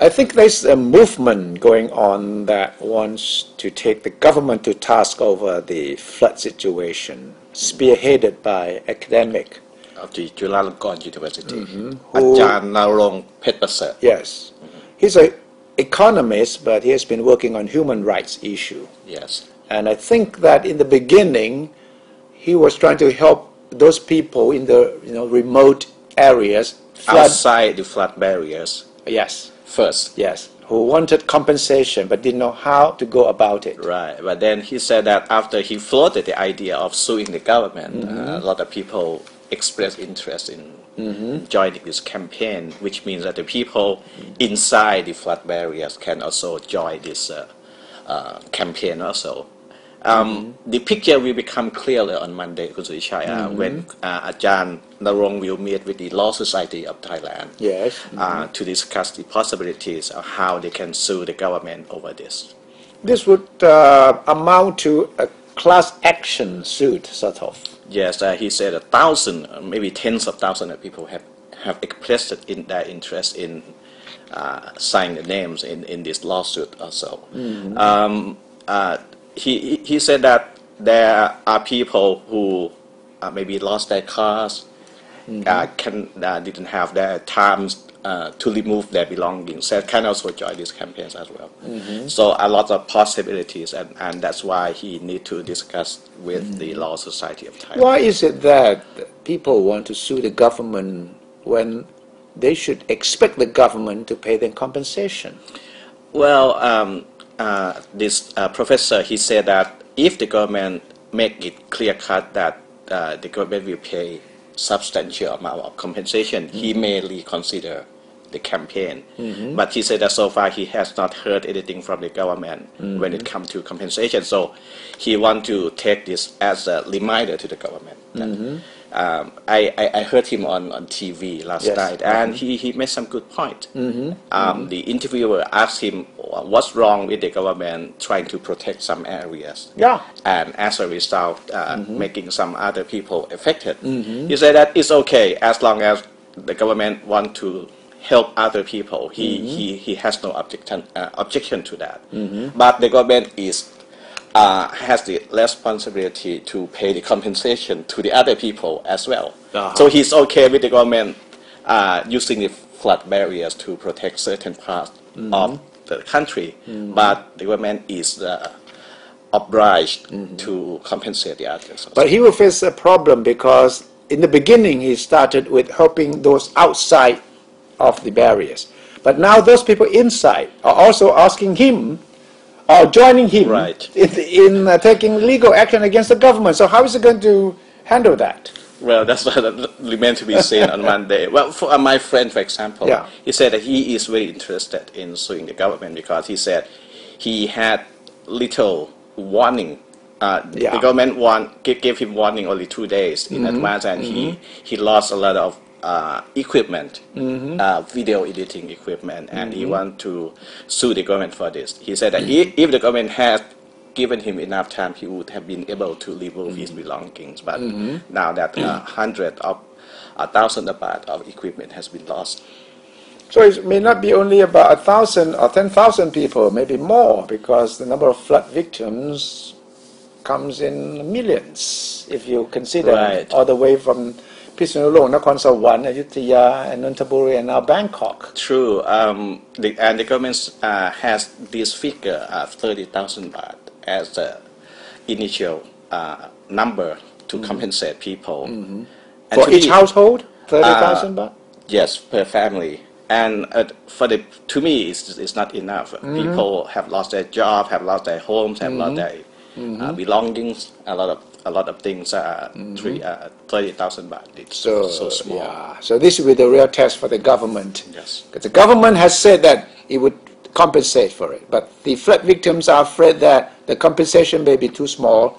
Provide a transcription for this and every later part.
I think there's a movement going on that wants to take the government to task over the flood situation, spearheaded by academic of the Chulalongkorn University, อาจารย์ณรงค์เพชรประเสริฐ Yes, he's an economist, but he has been working on human rights issue. Yes. And I think that in the beginning, he was trying to help those people in the remote areas, outside the flood barriers. Yes. First. Yes. Who wanted compensation but didn't know how to go about it. Right. But then he said that after he floated the idea of suing the government, a lot of people expressed interest in joining this campaign, which means that the people inside the flood barriers can also join this campaign also. The picture will become clearer on Monday, when Ajahn Narong will meet with the Law Society of Thailand to discuss the possibilities of how they can sue the government over this. This would amount to a class action suit, sort of. Yes, he said 1,000, maybe tens of thousands of people have expressed their interest in signing the names in this lawsuit also. He said that there are people who maybe lost their cars, didn't have their times to remove their belongings, that can also join these campaigns as well. So a lot of possibilities, and that's why he need to discuss with the Law Society of Thailand. Why is it that people want to sue the government when they should expect the government to pay them compensation? Well, this professor, he said that if the government make it clear-cut that the government will pay substantial amount of compensation, he may reconsider the campaign. But he said that so far he has not heard anything from the government when it comes to compensation. So he wants to take this as a reminder to the government. I heard him on TV last night, and he made some good point. The interviewer asked him what's wrong with the government trying to protect some areas, and as a result, making some other people affected. He said that it's okay as long as the government want to help other people. He has no objection to that. But the government has the responsibility to pay the compensation to the other people as well. So he's okay with the government using the flood barriers to protect certain parts of the country, but the government is obliged to compensate the others. But he will face a problem because in the beginning he started with helping those outside of the barriers. But now those people inside are also asking him or joining him in taking legal action against the government. So how is he going to handle that? Well, that's what remains to be seen on Monday. Well, for my friend, for example, he said that he is very interested in suing the government because he said he had little warning. The government gave him warning only 2 days in advance, and he lost a lot of equipment, video editing equipment, and he wants to sue the government for this. He said that if the government had given him enough time, he would have been able to remove his belongings. But now that hundreds of thousands of baht of equipment has been lost. So it may not be only about 1,000 or 10,000 people, maybe more, because the number of flood victims comes in millions, if you consider all the way from Phitsanulok, Nakhon Sawan, Ayutthaya, and Nonthaburi, and now Bangkok. True. And the government has this figure of 30,000 baht as the initial number to compensate people. For each household, 30,000 baht? Yes, per family. And to me, it's not enough. People have lost their job, have lost their homes, have lost their belongings. A lot of things. 30,000 baht. It's so small. Yeah. So this will be the real test for the government. Yes. Because the government has said that it would compensate for it, but the flood victims are afraid that the compensation may be too small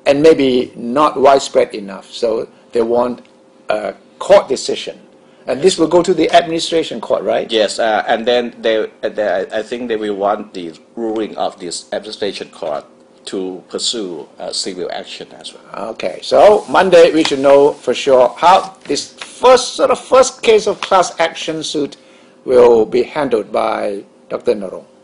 and maybe not widespread enough. So they want a court decision. And this will go to the administration court, right? Yes, and then I think they will want the ruling of this administration court to pursue civil action as well. Okay, so Monday we should know for sure how this first case of class action suit will be handled by Dr. Narong.